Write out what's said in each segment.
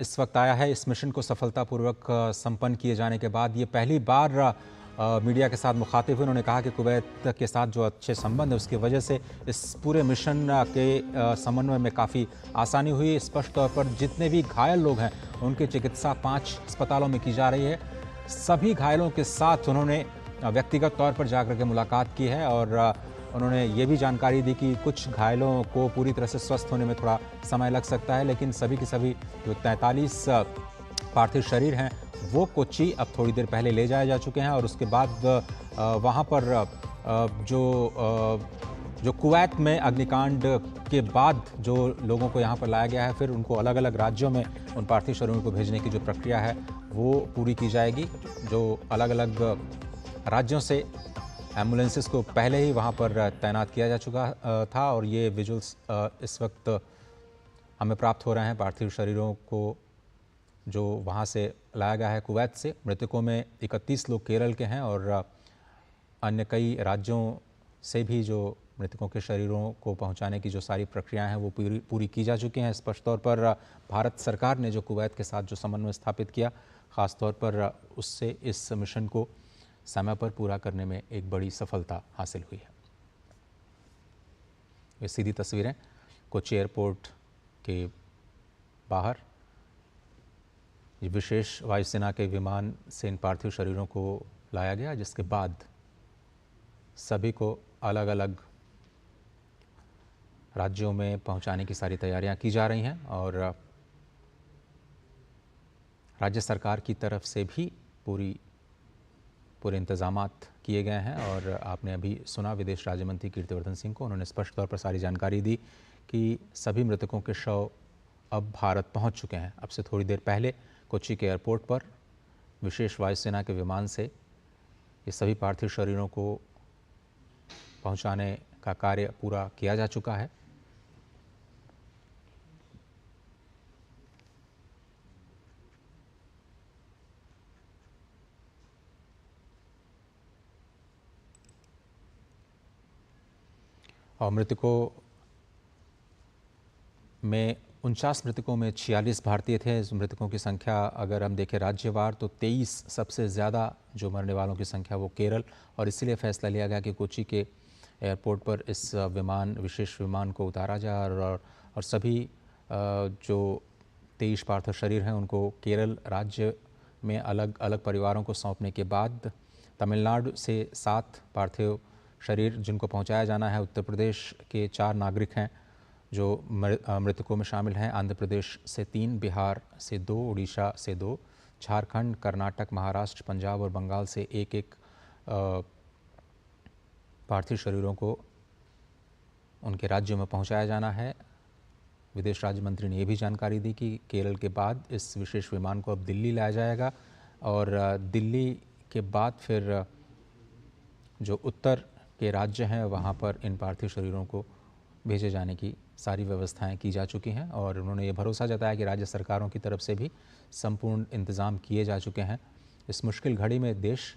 इस वक्त आया है। इस मिशन को सफलतापूर्वक संपन्न किए जाने के बाद ये पहली बार मीडिया के साथ मुखातिब हुए। उन्होंने कहा कि कुवैत के साथ जो अच्छे संबंध है उसकी वजह से इस पूरे मिशन के समन्वय में काफ़ी आसानी हुई। स्पष्ट तौर पर जितने भी घायल लोग हैं उनकी चिकित्सा 5 अस्पतालों में की जा रही है। सभी घायलों के साथ उन्होंने व्यक्तिगत तौर पर जाकर के मुलाकात की है और उन्होंने ये भी जानकारी दी कि कुछ घायलों को पूरी तरह से स्वस्थ होने में थोड़ा समय लग सकता है, लेकिन सभी के सभी जो 43 पार्थिव शरीर हैं वो कोच्चि अब थोड़ी देर पहले ले जाए जा चुके हैं और उसके बाद वहाँ पर जो कुवैत में अग्निकांड के बाद जो लोगों को यहाँ पर लाया गया है, फिर उनको अलग अलग राज्यों में उन पार्थिव शरीरों को भेजने की जो प्रक्रिया है वो पूरी की जाएगी। जो अलग अलग राज्यों से एम्बुलेंसेस को पहले ही वहाँ पर तैनात किया जा चुका था और ये विजुअल्स इस वक्त हमें प्राप्त हो रहे हैं पार्थिव शरीरों को जो वहाँ से लाया गया है कुवैत से। मृतकों में 31 लोग केरल के हैं और अन्य कई राज्यों से भी जो मृतकों के शरीरों को पहुँचाने की जो सारी प्रक्रियाएं हैं वो पूरी की जा चुकी हैं। स्पष्ट तौर पर भारत सरकार ने जो कुवैत के साथ जो समन्वय स्थापित किया, ख़ास तौर पर उससे इस मिशन को समय पर पूरा करने में एक बड़ी सफलता हासिल हुई है। ये सीधी तस्वीरें कोच्चि एयरपोर्ट के बाहर ये विशेष वायुसेना के विमान से इन पार्थिव शरीरों को लाया गया, जिसके बाद सभी को अलग अलग राज्यों में पहुंचाने की सारी तैयारियां की जा रही हैं और राज्य सरकार की तरफ से भी पूरे इंतजामात किए गए हैं। और आपने अभी सुना विदेश राज्य मंत्री कीर्तिवर्धन सिंह को, उन्होंने स्पष्ट तौर पर सारी जानकारी दी कि सभी मृतकों के शव अब भारत पहुंच चुके हैं। अब से थोड़ी देर पहले कोच्चि के एयरपोर्ट पर विशेष वायुसेना के विमान से ये सभी पार्थिव शरीरों को पहुंचाने का कार्य पूरा किया जा चुका है। और मृतकों में 49 मृतकों में 46 भारतीय थे। इस मृतकों की संख्या अगर हम देखें राज्यवार तो 23 सबसे ज़्यादा जो मरने वालों की संख्या वो केरल, और इसीलिए फैसला लिया गया कि कोच्चि के एयरपोर्ट पर इस विशेष विमान को उतारा जाए और सभी जो 23 पार्थिव शरीर हैं उनको केरल राज्य में अलग अलग परिवारों को सौंपने के बाद तमिलनाडु से 7 पार्थिव शरीर जिनको पहुंचाया जाना है। उत्तर प्रदेश के 4 नागरिक हैं जो मृतकों में शामिल हैं। आंध्र प्रदेश से 3, बिहार से 2, उड़ीसा से 2, झारखंड, कर्नाटक, महाराष्ट्र, पंजाब और बंगाल से एक पार्थिव शरीरों को उनके राज्यों में पहुंचाया जाना है। विदेश राज्य मंत्री ने यह भी जानकारी दी कि केरल के बाद इस विशेष विमान को अब दिल्ली लाया जाएगा और दिल्ली के बाद फिर जो उत्तर के राज्य हैं वहाँ पर इन पार्थिव शरीरों को भेजे जाने की सारी व्यवस्थाएं की जा चुकी हैं और उन्होंने ये भरोसा जताया कि राज्य सरकारों की तरफ से भी संपूर्ण इंतज़ाम किए जा चुके हैं। इस मुश्किल घड़ी में देश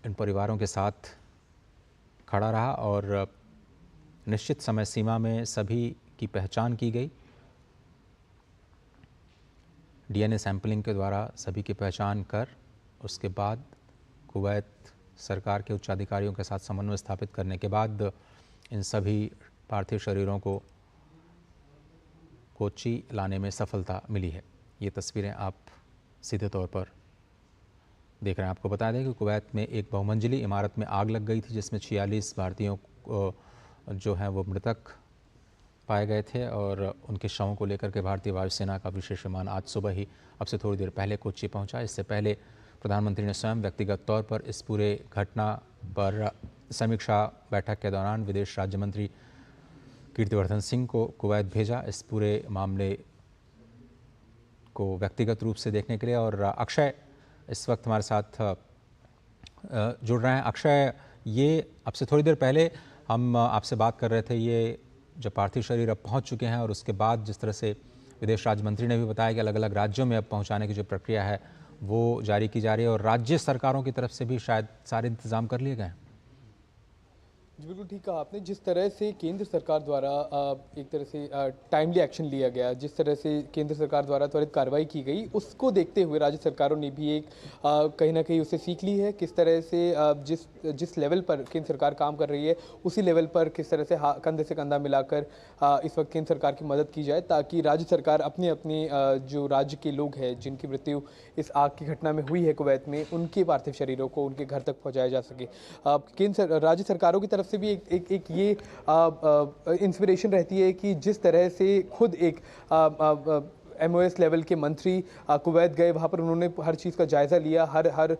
इन परिवारों के साथ खड़ा रहा और निश्चित समय सीमा में सभी की पहचान की गई। डीएनए सैंपलिंग के द्वारा सभी की पहचान कर उसके बाद कुवैत सरकार के उच्चाधिकारियों के साथ समन्वय स्थापित करने के बाद इन सभी पार्थिव शरीरों को कोच्चि लाने में सफलता मिली है। ये तस्वीरें आप सीधे तौर पर देख रहे हैं। आपको बता दें कि कुवैत में एक बहुमंजिली इमारत में आग लग गई थी जिसमें 46 भारतीयों जो हैं वो मृतक पाए गए थे और उनके शवों को लेकर के भारतीय वायुसेना का विशेष विमान आज सुबह ही अब से थोड़ी देर पहले कोच्चि पहुंचा। इससे पहले प्रधानमंत्री ने स्वयं व्यक्तिगत तौर पर इस पूरे घटना पर समीक्षा बैठक के दौरान विदेश राज्य मंत्री कीर्तिवर्धन सिंह को कुवैत भेजा इस पूरे मामले को व्यक्तिगत रूप से देखने के लिए। और अक्षय इस वक्त हमारे साथ जुड़ रहे हैं। अक्षय, ये अब से थोड़ी देर पहले हम आपसे बात कर रहे थे, ये जब पार्थिव शरीर अब पहुंच चुके हैं और उसके बाद जिस तरह से विदेश राज्य मंत्री ने भी बताया कि अलग अलग राज्यों में अब पहुंचाने की जो प्रक्रिया है वो जारी की जा रही है और राज्य सरकारों की तरफ से भी शायद सारे इंतजाम कर लिए गए हैं। जी, बिल्कुल ठीक कहा आपने। जिस तरह से केंद्र सरकार द्वारा एक तरह से टाइमली एक्शन लिया गया, जिस तरह से केंद्र सरकार द्वारा त्वरित कार्रवाई की गई, उसको देखते हुए राज्य सरकारों ने भी एक कहीं न कहीं उससे सीख ली है। किस तरह से जिस जिस लेवल पर केंद्र सरकार काम कर रही है, उसी लेवल पर किस तरह से कंधे से कंधा मिलाकर इस वक्त केंद्र सरकार की मदद की जाए, ताकि राज्य सरकार अपने जो राज्य के लोग हैं, जिनकी मृत्यु इस आग की घटना में हुई है कुवैत में, उनके पार्थिव शरीरों को उनके घर तक पहुँचाया जा सके। राज्य सरकारों की तरफ से भी एक ये इंस्पिरेशन रहती है कि जिस तरह से खुद एक एमओएस लेवल के मंत्री कुवैत गए, वहाँ पर उन्होंने हर चीज़ का जायज़ा लिया, हर हर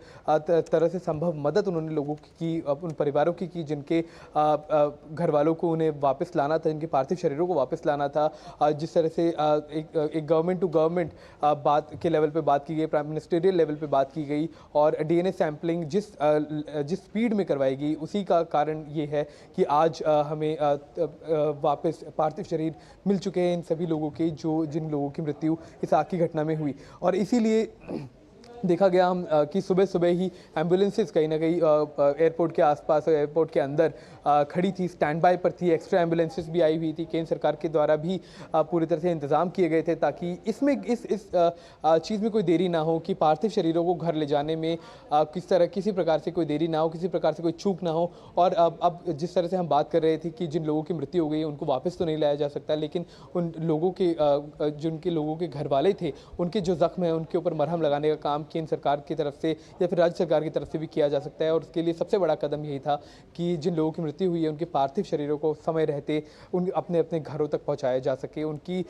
तरह से संभव मदद उन्होंने लोगों की उन परिवारों की जिनके घर वालों को उन्हें वापस लाना था, जिनके पार्थिव शरीरों को वापस लाना था। जिस तरह से एक गवर्नमेंट टू गवर्नमेंट बात के लेवल पे बात की गई, प्राइम मिनिस्टेरियल लेवल पे बात की गई, और डीएनए सैंपलिंग जिस स्पीड में करवाई गई, उसी का कारण ये है कि आज हमें वापस पार्थिव शरीर मिल चुके हैं इन सभी लोगों के, जिन लोगों की मृत्यु इस आग की घटना में हुई। और इसीलिए देखा गया हम कि सुबह सुबह ही एम्बुलेंसेस कहीं ना कहीं एयरपोर्ट के आसपास और एयरपोर्ट के अंदर खड़ी थी, स्टैंड बाय पर थी। एक्स्ट्रा एम्बुलेंसेस भी आई हुई थी, केंद्र सरकार के द्वारा भी पूरी तरह से इंतजाम किए गए थे, ताकि इस चीज़ में कोई देरी ना हो, कि पार्थिव शरीरों को घर ले जाने में किसी प्रकार से कोई देरी ना हो, किसी प्रकार से कोई चूक ना हो। और अब जिस तरह से हम बात कर रहे थे कि जिन लोगों की मृत्यु हो गई उनको वापस तो नहीं लाया जा सकता, लेकिन उन लोगों के जिनके लोगों के घर वाले थे, उनके जो जख्म है उनके ऊपर मरहम लगाने का काम केंद्र सरकार की तरफ से या फिर राज्य सरकार की तरफ से भी किया जा सकता है। और उसके लिए सबसे बड़ा कदम यही था कि जिन लोगों की मृत्यु हुई है उनके पार्थिव शरीरों को समय रहते उन अपने अपने घरों तक पहुंचाया जा सके, उनकी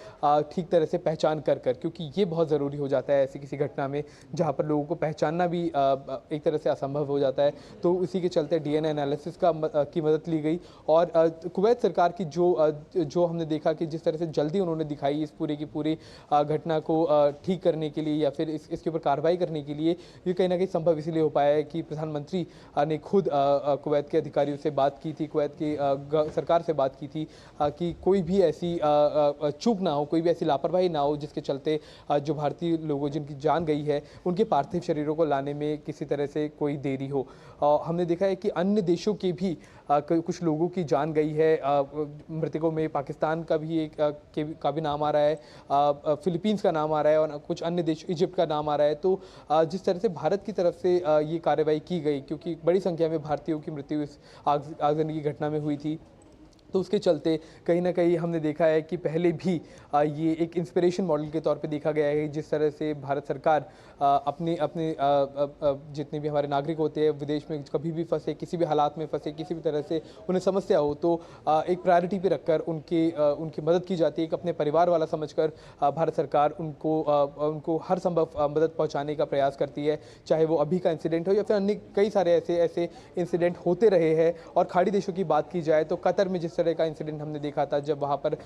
ठीक तरह से पहचान कर क्योंकि ये बहुत ज़रूरी हो जाता है ऐसी किसी घटना में जहाँ पर लोगों को पहचानना भी एक तरह से असंभव हो जाता है। तो इसी के चलते डीएनए एनालिसिस की मदद ली गई। और कुवैत सरकार की जो हमने देखा कि जिस तरह से जल्दी उन्होंने दिखाई इस पूरी की पूरी घटना को ठीक करने के लिए या फिर इसके ऊपर कार्रवाई करने के लिए, ये कहीं ना कहीं संभव इसलिए हो पाया है कि प्रधानमंत्री ने खुद कुवैत के अधिकारियों से बात की थी, कुवैत की सरकार से बात की थी कि कोई भी ऐसी चूक ना हो, कोई भी ऐसी लापरवाही ना हो जिसके चलते जो भारतीय लोगों जिनकी जान गई है उनके पार्थिव शरीरों को लाने में किसी तरह से कोई देरी हो। हमने देखा है कि अन्य देशों के भी कुछ लोगों की जान गई है मृतकों में। पाकिस्तान का भी का भी नाम आ रहा है, फिलीपींस का नाम आ रहा है और कुछ अन्य देश, इजिप्ट का नाम आ रहा है। तो जिस तरह से भारत की तरफ से ये कार्रवाई की गई, क्योंकि बड़ी संख्या में भारतीयों की मृत्यु इस आगजनी की घटना में हुई थी, तो उसके चलते कहीं ना कहीं हमने देखा है कि पहले भी ये एक इंस्पिरेशन मॉडल के तौर पे देखा गया है। जिस तरह से भारत सरकार अपने जितने भी हमारे नागरिक होते हैं विदेश में कभी भी फंसे, किसी भी हालात में फंसे, किसी भी तरह से उन्हें समस्या हो, तो एक प्रायोरिटी पे रखकर उनकी मदद की जाती है। एक अपने परिवार वाला समझकर भारत सरकार उनको हर संभव मदद पहुँचाने का प्रयास करती है, चाहे वो अभी का इंसिडेंट हो या फिर अन्य कई सारे ऐसे इंसिडेंट होते रहे हैं। और खाड़ी देशों की बात की जाए तो कतर में जिस तरह का इंसिडेंट हमने देखा था, जब वहाँ पर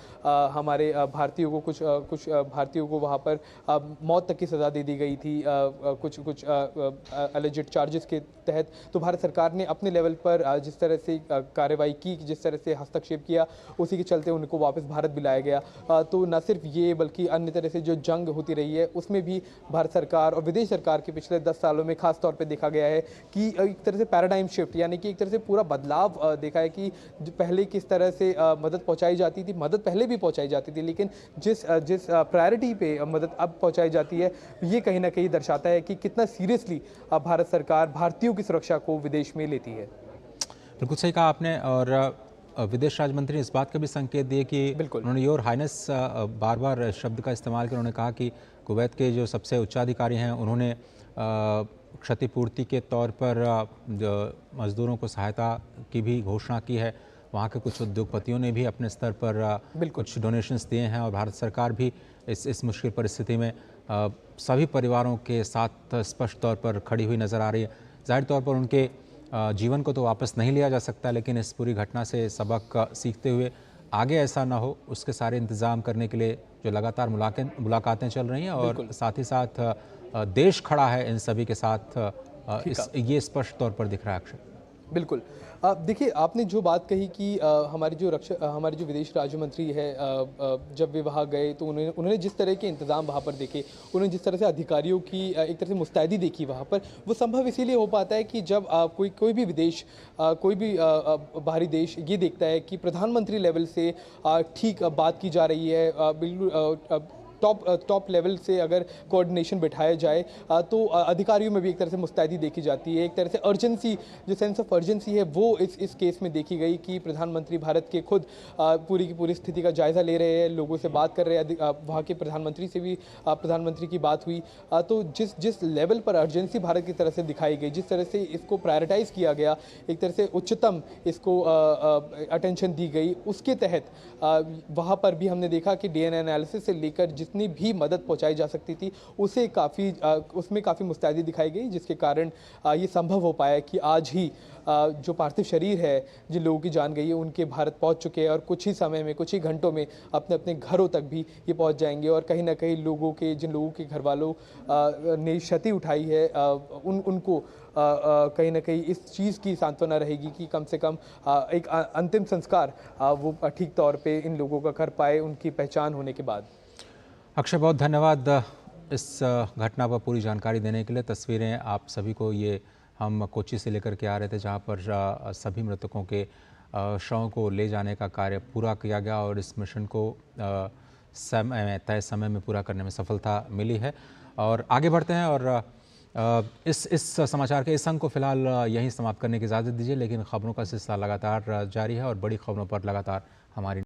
हमारे भारतीयों को कुछ भारतीयों को वहाँ पर मौत तक की सज़ा दे दी गई थी कुछ एलिजिड चार्जेस के तहत। तो भारत सरकार ने अपने लेवल पर जिस तरह से कार्रवाई की, जिस तरह से हस्तक्षेप किया, उसी के चलते उनको वापस भारत भी लाया गया। तो न सिर्फ ये बल्कि अन्य तरह से जो जंग होती रही है उसमें भी भारत सरकार और विदेश सरकार के पिछले 10 सालों में खास तौर पे देखा गया है कि एक तरह से पैराडाइम शिफ्ट, यानी कि एक तरह से पूरा बदलाव देखा है कि पहले किस तरह से मदद पहुंचाई जाती थी, मदद पहले भी पहुंचाई जाती थी, लेकिन जिस प्रायोरिटी पे मदद अब पहुंचाई जाती है, ये कहीं ना कहीं दर्शाता है कि कितना सीरियसली भारत सरकार भारतीयों की सुरक्षा को विदेश में लेती है। बिल्कुल सही कहा आपने। और विदेश राज्य मंत्री ने इस बात का भी संकेत दिए कि उन्होंने योर हाइनेस बार बार शब्द का इस्तेमाल किया। उन्होंने कहा कि कुवैत के जो सबसे उच्चाधिकारी हैं उन्होंने क्षतिपूर्ति के तौर पर मज़दूरों को सहायता की भी घोषणा की है। वहाँ के कुछ उद्योगपतियों ने भी अपने स्तर पर कुछ डोनेशंस दिए हैं और भारत सरकार भी इस मुश्किल परिस्थिति में सभी परिवारों के साथ स्पष्ट तौर पर खड़ी हुई नज़र आ रही है। ज़ाहिर तौर पर उनके जीवन को तो वापस नहीं लिया जा सकता, लेकिन इस पूरी घटना से सबक सीखते हुए आगे ऐसा ना हो उसके सारे इंतज़ाम करने के लिए जो लगातार मुलाकातें चल रही हैं और साथ ही साथ देश खड़ा है इन सभी के साथ, ये स्पष्ट तौर पर दिख रहा है। अक्षय, बिल्कुल। देखिए, आपने जो बात कही कि हमारे जो विदेश राज्य मंत्री है, जब वे वहाँ गए तो उन्होंने उन्होंने जिस तरह के इंतज़ाम वहाँ पर देखे, उन्होंने जिस तरह से अधिकारियों की एक तरह से मुस्तैदी देखी वहाँ पर, वो संभव इसीलिए हो पाता है कि जब कोई कोई भी विदेश कोई भी बाहरी देश ये देखता है कि प्रधानमंत्री लेवल से ठीक बात की जा रही है, बिल्कुल टॉप लेवल से अगर कोऑर्डिनेशन बिठाया जाए, तो अधिकारियों में भी एक तरह से मुस्तैदी देखी जाती है। एक तरह से अर्जेंसी, जो सेंस ऑफ अर्जेंसी है, वो इस केस में देखी गई कि प्रधानमंत्री भारत के खुद पूरी की पूरी स्थिति का जायज़ा ले रहे हैं, लोगों से बात कर रहे हैं। वहाँ के प्रधानमंत्री से भी प्रधानमंत्री की बात हुई। तो जिस जिस लेवल पर अर्जेंसी भारत की तरफ से दिखाई गई, जिस तरह से इसको प्रायोरिटाइज़ किया गया, एक तरह से उच्चतम इसको अटेंशन दी गई, उसके तहत वहाँ पर भी हमने देखा कि डीएनए एनालिसिस से लेकर जितनी भी मदद पहुँचाई जा सकती थी, उसे उसमें काफ़ी मुस्तैदी दिखाई गई, जिसके कारण ये संभव हो पाया कि आज ही जो पार्थिव शरीर है, जिन लोगों की जान गई है, उनके भारत पहुँच चुके हैं और कुछ ही समय में, कुछ ही घंटों में अपने अपने घरों तक भी ये पहुँच जाएंगे। और कहीं ना कहीं जिन लोगों के घर वालों ने क्षति उठाई है, उनको कहीं ना कहीं इस चीज़ की सांत्वना रहेगी कि कम से कम एक अंतिम संस्कार वो ठीक तौर पे इन लोगों का कर पाए, उनकी पहचान होने के बाद। अक्षय, बहुत धन्यवाद इस घटना पर पूरी जानकारी देने के लिए। तस्वीरें आप सभी को ये हम कोच्चि से लेकर के आ रहे थे, जहाँ पर सभी मृतकों के शवों को ले जाने का कार्य पूरा किया गया और इस मिशन को तय समय में पूरा करने में सफलता मिली है। और आगे बढ़ते हैं और इस समाचार के इस अंक को फिलहाल यहीं समाप्त करने की इजाज़त दीजिए, लेकिन खबरों का सिलसिला लगातार जारी है और बड़ी खबरों पर लगातार हमारी